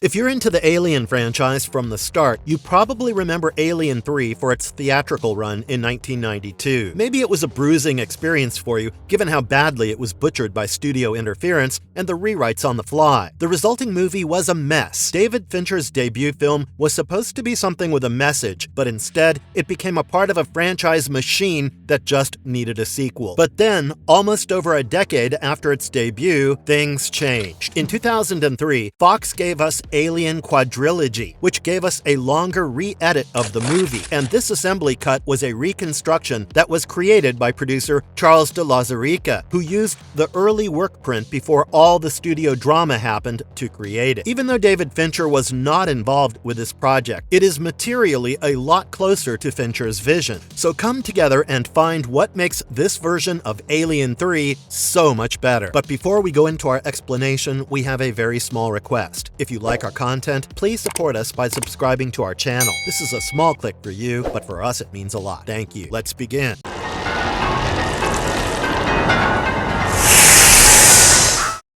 If you're into the Alien franchise from the start, you probably remember Alien 3 for its theatrical run in 1992. Maybe it was a bruising experience for you, given how badly it was butchered by studio interference and the rewrites on the fly. The resulting movie was a mess. David Fincher's debut film was supposed to be something with a message, but instead, it became a part of a franchise machine that just needed a sequel. But then, almost over a decade after its debut, things changed. In 2003, Fox gave us Alien Quadrilogy, which gave us a longer re-edit of the movie, and this assembly cut was a reconstruction that was created by producer Charles de Lauzirika, who used the early work print before all the studio drama happened to create it. Even though David Fincher was not involved with this project, it is materially a lot closer to Fincher's vision. So come together and find what makes this version of Alien 3 so much better. But before we go into our explanation, we have a very small request. If you like our content, please support us by subscribing to our channel. This is a small click for you, but for us it means a lot. Thank you. Let's begin.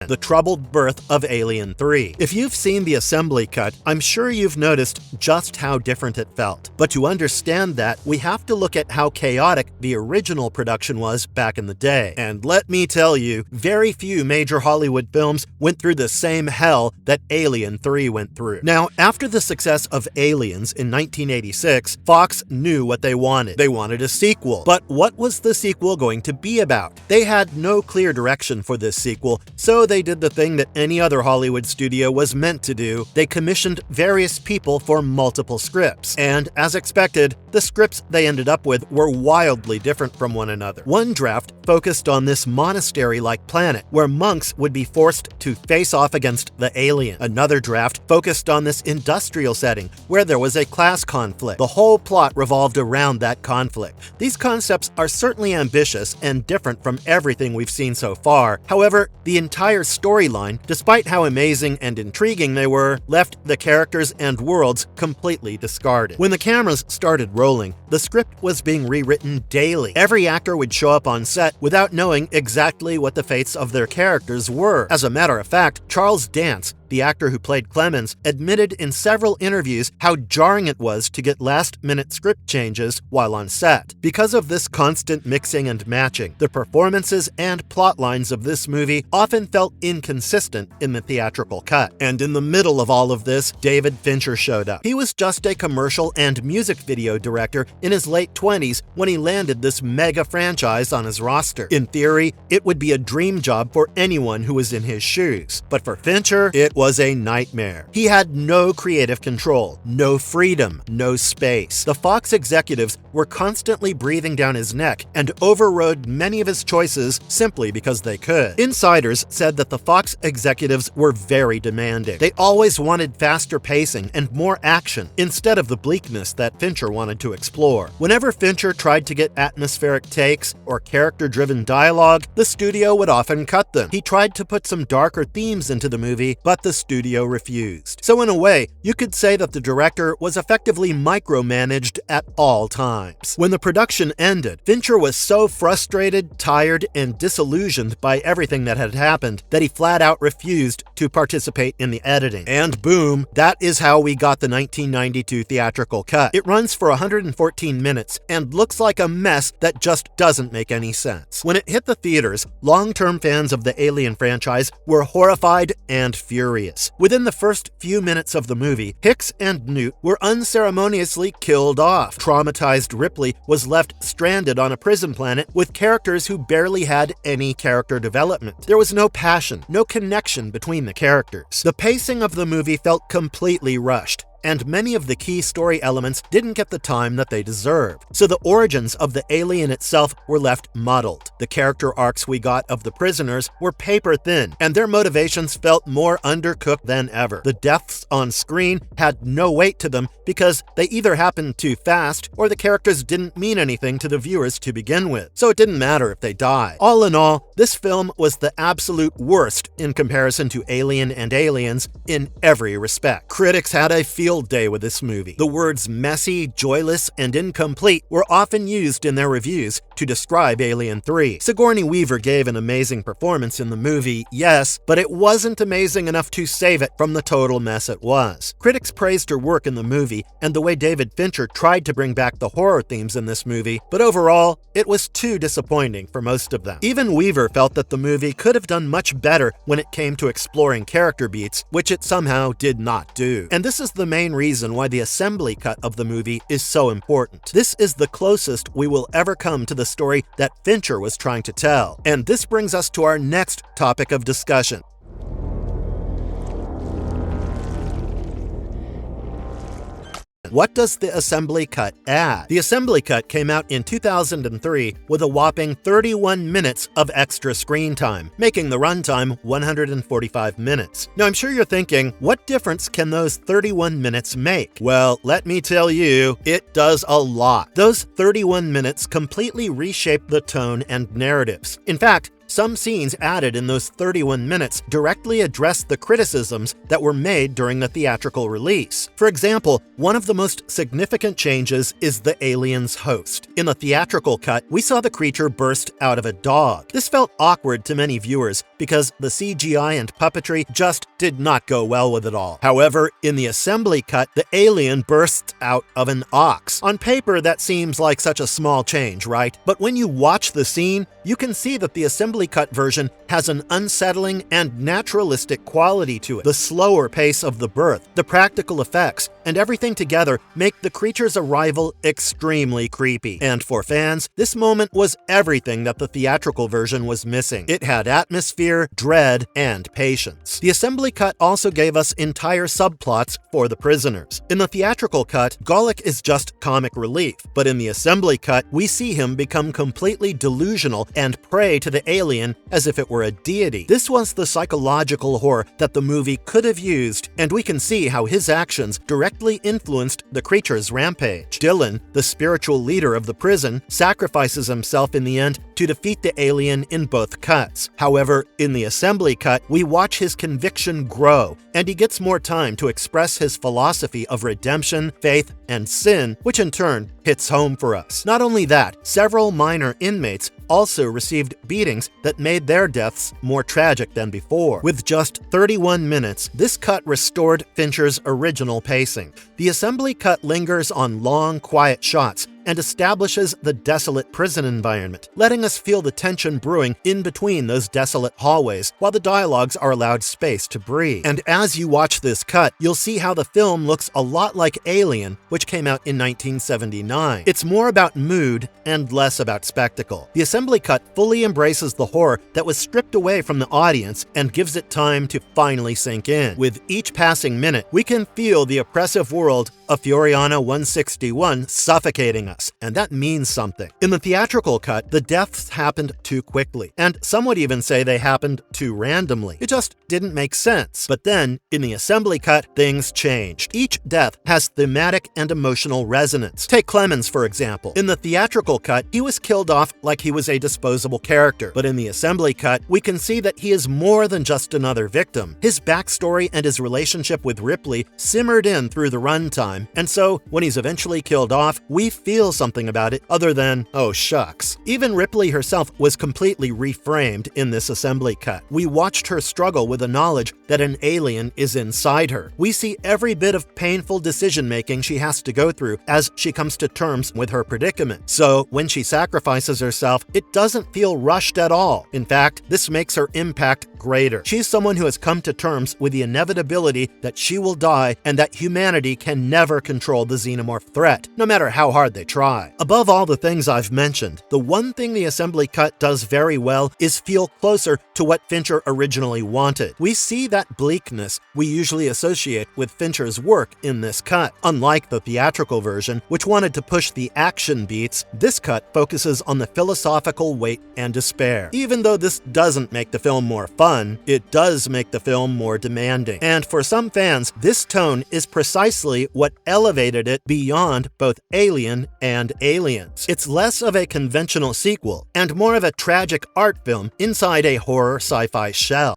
The troubled birth of Alien 3. If you've seen the assembly cut, I'm sure you've noticed just how different it felt. But to understand that, we have to look at how chaotic the original production was back in the day. And let me tell you, very few major Hollywood films went through the same hell that Alien 3 went through. Now, after the success of Aliens in 1986, Fox knew what they wanted. They wanted a sequel. But what was the sequel going to be about? They had no clear direction for this sequel, so they did the thing that any other Hollywood studio was meant to do. They commissioned various people for multiple scripts. And as expected, the scripts they ended up with were wildly different from one another. One draft focused on this monastery-like planet where monks would be forced to face off against the alien. Another draft focused on this industrial setting where there was a class conflict. The whole plot revolved around that conflict. These concepts are certainly ambitious and different from everything we've seen so far. However, the entire storyline, despite how amazing and intriguing they were, left the characters and worlds completely discarded. When the cameras started rolling, the script was being rewritten daily. Every actor would show up on set without knowing exactly what the fates of their characters were. As a matter of fact, Charles Dance, the actor who played Clemens, admitted in several interviews how jarring it was to get last-minute script changes while on set. Because of this constant mixing and matching, the performances and plot lines of this movie often felt inconsistent in the theatrical cut. And in the middle of all of this, David Fincher showed up. He was just a commercial and music video director in his late 20s when he landed this mega franchise on his roster. In theory, it would be a dream job for anyone who was in his shoes. But for Fincher, it was a nightmare. He had no creative control, no freedom, no space. The Fox executives were constantly breathing down his neck and overrode many of his choices simply because they could. Insiders said that the Fox executives were very demanding. They always wanted faster pacing and more action instead of the bleakness that Fincher wanted to explore. Whenever Fincher tried to get atmospheric takes or character-driven dialogue, the studio would often cut them. He tried to put some darker themes into the movie, but the studio refused. So in a way, you could say that the director was effectively micromanaged at all times. When the production ended, Fincher was so frustrated, tired, and disillusioned by everything that had happened that he flat out refused to participate in the editing. And boom, that is how we got the 1992 theatrical cut. It runs for 114 minutes and looks like a mess that just doesn't make any sense. When it hit the theaters, long-term fans of the Alien franchise were horrified and furious. Within the first few minutes of the movie, Hicks and Newt were unceremoniously killed off. Traumatized Ripley was left stranded on a prison planet with characters who barely had any character development. There was no passion, no connection between the characters. The pacing of the movie felt completely rushed, and many of the key story elements didn't get the time that they deserved. So the origins of the alien itself were left muddled. The character arcs we got of the prisoners were paper thin, and their motivations felt more undercooked than ever. The deaths on screen had no weight to them because they either happened too fast or the characters didn't mean anything to the viewers to begin with. So it didn't matter if they died. All in all, this film was the absolute worst in comparison to Alien and Aliens in every respect. Critics had a field field day with this movie. The words messy, joyless, and incomplete were often used in their reviews to describe Alien 3. Sigourney Weaver gave an amazing performance in the movie, yes, but it wasn't amazing enough to save it from the total mess it was. Critics praised her work in the movie and the way David Fincher tried to bring back the horror themes in this movie, but overall, it was too disappointing for most of them. Even Weaver felt that the movie could have done much better when it came to exploring character beats, which it somehow did not do. And this is the main reason why the assembly cut of the movie is so important. This is the closest we will ever come to the story that Fincher was trying to tell. And this brings us to our next topic of discussion. What does the assembly cut add? The assembly cut came out in 2003 with a whopping 31 minutes of extra screen time, making the runtime 145 minutes. Now I'm sure you're thinking, what difference can those 31 minutes make? Well, let me tell you, it does a lot. Those 31 minutes completely reshape the tone and narratives. In fact, some scenes added in those 31 minutes directly address the criticisms that were made during the theatrical release. For example, one of the most significant changes is the alien's host. In the theatrical cut, we saw the creature burst out of a dog. This felt awkward to many viewers because the CGI and puppetry just did not go well with it all. However, in the assembly cut, the alien bursts out of an ox. On paper, that seems like such a small change, right? But when you watch the scene, you can see that the assembly cut version has an unsettling and naturalistic quality to it. The slower pace of the birth, the practical effects, and everything together make the creature's arrival extremely creepy. And for fans, this moment was everything that the theatrical version was missing. It had atmosphere, dread, and patience. The assembly cut also gave us entire subplots for the prisoners. In the theatrical cut, Golic is just comic relief, but in the assembly cut, we see him become completely delusional and prey to the alien as if it were a deity. This was the psychological horror that the movie could have used, and we can see how his actions directly influenced the creature's rampage. Dylan, the spiritual leader of the prison, sacrifices himself in the end to defeat the alien in both cuts. However, in the assembly cut, we watch his conviction grow, and he gets more time to express his philosophy of redemption, faith, and sin, which in turn hits home for us. Not only that, several minor inmates also received beatings that made their deaths more tragic than before. With just 31 minutes, this cut restored Fincher's original pacing. The assembly cut lingers on long, quiet shots and establishes the desolate prison environment, letting us feel the tension brewing in between those desolate hallways, while the dialogues are allowed space to breathe. And as you watch this cut, you'll see how the film looks a lot like Alien, which came out in 1979. It's more about mood and less about spectacle. The assembly cut fully embraces the horror that was stripped away from the audience and gives it time to finally sink in. With each passing minute, we can feel the oppressive world of Fioriana 161 suffocating us, and that means something. In the theatrical cut, the deaths happened too quickly, and some would even say they happened too randomly. It just didn't make sense. But then, in the assembly cut, things changed. Each death has thematic and emotional resonance. Take Clemens, for example. In the theatrical cut, he was killed off like he was a disposable character, but in the assembly cut, we can see that he is more than just another victim. His backstory and his relationship with Ripley simmered in through the runtime, and so, when he's eventually killed off, we feel something about it other than, oh shucks. Even Ripley herself was completely reframed in this assembly cut. We watched her struggle with the knowledge that an alien is inside her. We see every bit of painful decision-making she has to go through as she comes to terms with her predicament. So, when she sacrifices herself, it doesn't feel rushed at all. In fact, this makes her impact greater. She's someone who has come to terms with the inevitability that she will die and that humanity can never control the xenomorph threat, no matter how hard they try. Above all the things I've mentioned, the one thing the assembly cut does very well is feel closer to what Fincher originally wanted. We see that bleakness we usually associate with Fincher's work in this cut. Unlike the theatrical version, which wanted to push the action beats, this cut focuses on the philosophical weight and despair. Even though this doesn't make the film more fun, it does make the film more demanding. And for some fans, this tone is precisely what elevated it beyond both Alien and Aliens. It's less of a conventional sequel and more of a tragic art film inside a horror sci-fi shell.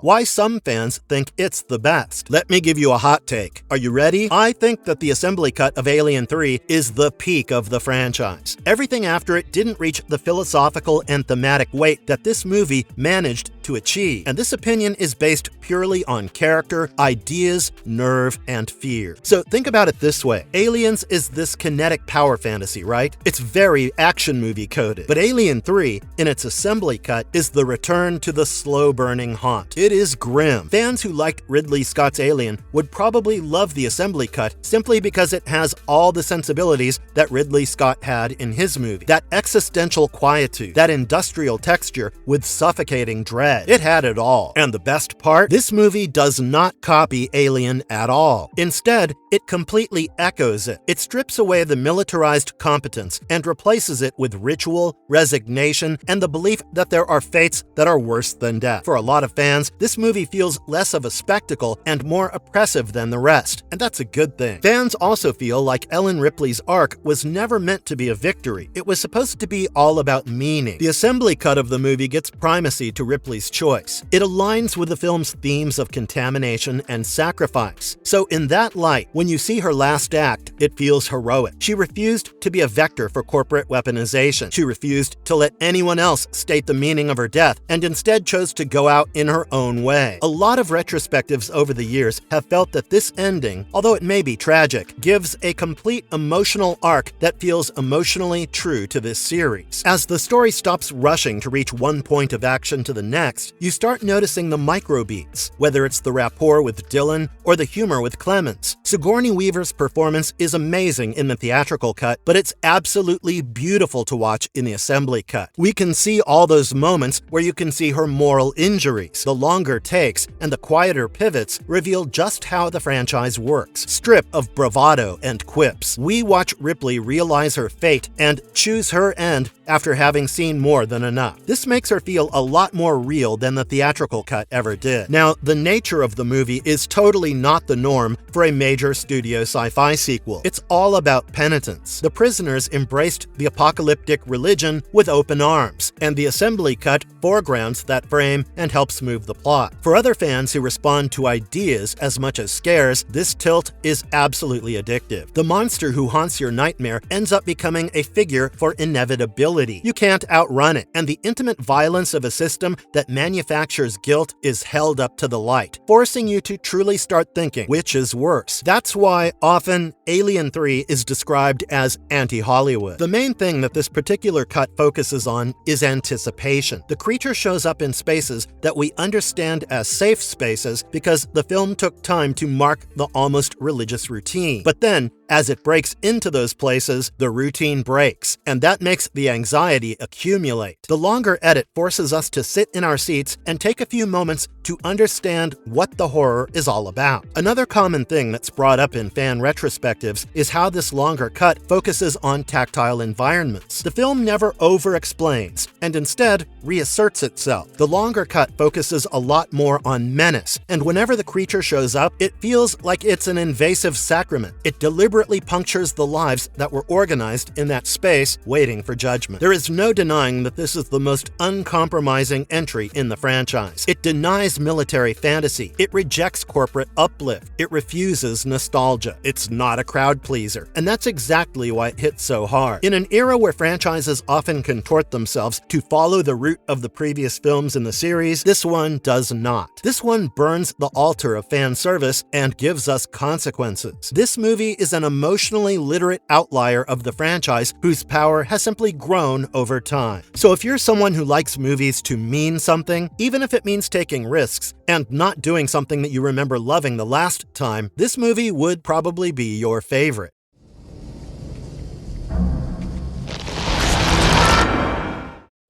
why some fans think it's the best. Let me give you a hot take. Are you ready? I think that the assembly cut of Alien 3 is the peak of the franchise. Everything after it didn't reach the philosophical and thematic weight that this movie managed to achieve. And this opinion is based purely on character, ideas, nerve, and fear. So think about it this way. Aliens is this kinetic power fantasy, right? It's very action movie coded. But Alien 3, in its assembly cut, is the return to the slow-burning haunt. It is grim. Fans who liked Ridley Scott's Alien would probably love the assembly cut simply because it has all the sensibilities that Ridley Scott had in his movie. That existential quietude, that industrial texture with suffocating dread. It had it all. And the best part? This movie does not copy Alien at all. Instead, it completely echoes it. It strips away the militarized competence and replaces it with ritual, resignation, and the belief that there are fates that are worse than death. For a lot of fans, this movie feels less of a spectacle and more oppressive than the rest, and that's a good thing. Fans also feel like Ellen Ripley's arc was never meant to be a victory. It was supposed to be all about meaning. The assembly cut of the movie gets primacy to Ripley's choice. It aligns with the film's themes of contamination and sacrifice. So in that light, when you see her last act, it feels heroic. She refused to be a vector for corporate weaponization. She refused to let anyone else state the meaning of her death, and instead chose to go out in her own way. A lot of retrospectives over the years have felt that this ending, although it may be tragic, gives a complete emotional arc that feels emotionally true to this series. As the story stops rushing to reach one point of action to the next, you start noticing the microbeats, whether it's the rapport with Dylan or the humor with Clemens. Sigourney Weaver's performance is amazing in the theatrical cut, but it's absolutely beautiful to watch in the assembly cut. We can see all those moments where you can see her moral injuries. The longer takes and the quieter pivots reveal just how the franchise works. Stripped of bravado and quips, we watch Ripley realize her fate and choose her end after having seen more than enough. This makes her feel a lot more real than the theatrical cut ever did. Now, the nature of the movie is totally not the norm for a major studio sci-fi sequel. It's all about penitence. The prisoners embraced the apocalyptic religion with open arms, and the assembly cut foregrounds that frame and helps move the plot. For other fans who respond to ideas as much as scares, this tilt is absolutely addictive. The monster who haunts your nightmare ends up becoming a figure for inevitability. You can't outrun it, and the intimate violence of a system that manufactures guilt is held up to the light, forcing you to truly start thinking, which is worse? That's why often Alien 3 is described as anti-Hollywood. The main thing that this particular cut focuses on is anticipation. The creature shows up in spaces that we understand as safe spaces because the film took time to mark the almost religious routine. But then, as it breaks into those places, the routine breaks, and that makes the anxiety accumulate. The longer edit forces us to sit in our seats and take a few moments to understand what the horror is all about. Another common thing that's brought up in fan retrospectives is how this longer cut focuses on tactile environments. The film never over-explains, and instead reasserts itself. The longer cut focuses a lot more on menace, and whenever the creature shows up, it feels like it's an invasive sacrament. It deliberately punctures the lives that were organized in that space waiting for judgment. There is no denying that this is the most uncompromising entry in the franchise. It denies military fantasy. It rejects corporate uplift. It refuses nostalgia. It's not a crowd pleaser. And that's exactly why it hits so hard. In an era where franchises often contort themselves to follow the route of the previous films in the series, this one does not. This one burns the altar of fan service and gives us consequences. This movie is an emotionally literate outlier of the franchise whose power has simply grown over time. So if you're someone who likes movies to mean something, even if it means taking risks and not doing something that you remember loving the last time, this movie would probably be your favorite.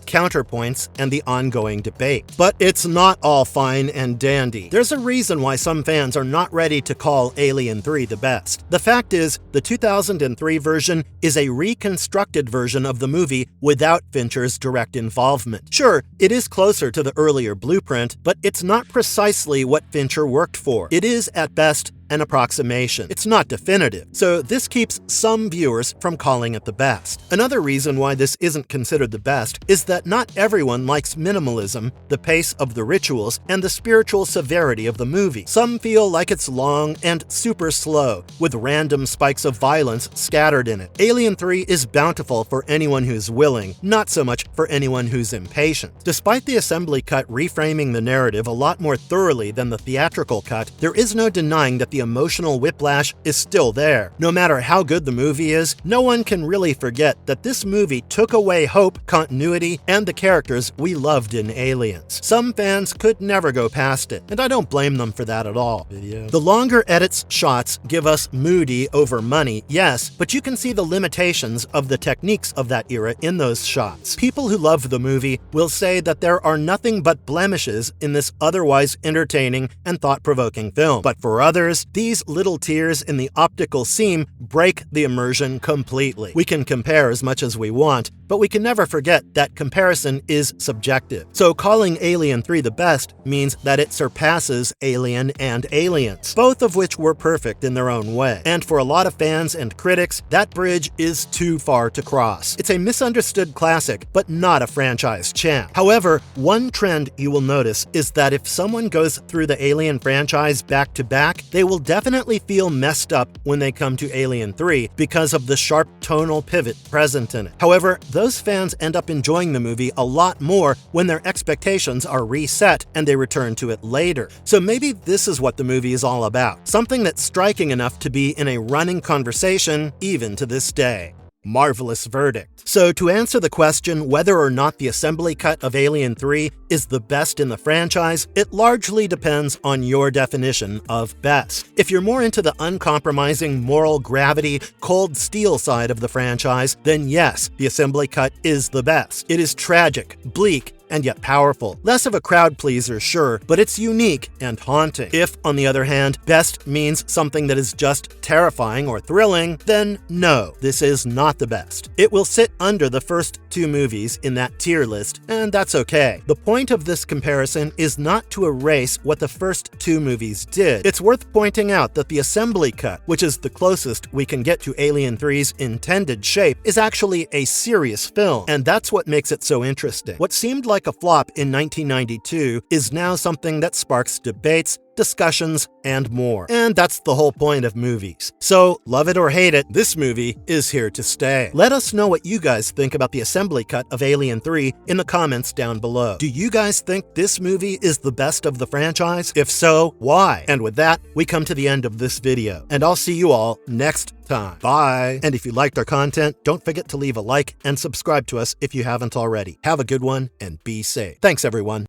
Counterpoints, and the ongoing debate. But it's not all fine and dandy. There's a reason why some fans are not ready to call Alien 3 the best. The fact is, the 2003 version is a reconstructed version of the movie without Fincher's direct involvement. Sure, it is closer to the earlier blueprint, but it's not precisely what Fincher worked for. It is, at best, an approximation. It's not definitive, so this keeps some viewers from calling it the best. Another reason why this isn't considered the best is that not everyone likes minimalism, the pace of the rituals, and the spiritual severity of the movie. Some feel like it's long and super slow, with random spikes of violence scattered in it. Alien 3 is bountiful for anyone who's willing, not so much for anyone who's impatient. Despite the assembly cut reframing the narrative a lot more thoroughly than the theatrical cut, there is no denying that the emotional whiplash is still there. No matter how good the movie is, no one can really forget that this movie took away hope, continuity, and the characters we loved in Aliens. Some fans could never go past it, and I don't blame them for that at all. The longer edits shots give us moody over money, yes, but you can see the limitations of the techniques of that era in those shots. People who love the movie will say that there are nothing but blemishes in this otherwise entertaining and thought-provoking film. But for others, these little tears in the optical seam break the immersion completely. We can compare as much as we want, but we can never forget that comparison is subjective. So calling Alien 3 the best means that it surpasses Alien and Aliens, both of which were perfect in their own way. And for a lot of fans and critics, that bridge is too far to cross. It's a misunderstood classic, but not a franchise champ. However, one trend you will notice is that if someone goes through the Alien franchise back to back, they will definitely feel messed up when they come to Alien 3 because of the sharp tonal pivot present in it. However, those fans end up enjoying the movie a lot more when their expectations are reset and they return to it later. So maybe this is what the movie is all about, something that's striking enough to be in a running conversation even to this day. Marvelous verdict. So to answer the question whether or not the assembly cut of Alien 3 is the best in the franchise, it largely depends on your definition of best. If you're more into the uncompromising moral gravity, cold steel side of the franchise, then yes, the assembly cut is the best. It is tragic, bleak, and yet powerful. Less of a crowd pleaser, sure, but it's unique and haunting. If, on the other hand, best means something that is just terrifying or thrilling, then no, this is not the best. It will sit under the first two movies in that tier list, and that's okay. The point of this comparison is not to erase what the first two movies did. It's worth pointing out that the assembly cut, which is the closest we can get to Alien 3's intended shape, is actually a serious film, and that's what makes it so interesting. What seemed like a flop in 1992 is now something that sparks debates, discussions, and more. And that's the whole point of movies. So, love it or hate it, this movie is here to stay. Let us know what you guys think about the assembly cut of Alien 3 in the comments down below. Do you guys think this movie is the best of the franchise? If so, why? And with that, we come to the end of this video, and I'll see you all next time. Bye! And if you liked our content, don't forget to leave a like and subscribe to us if you haven't already. Have a good one and be safe. Thanks, everyone.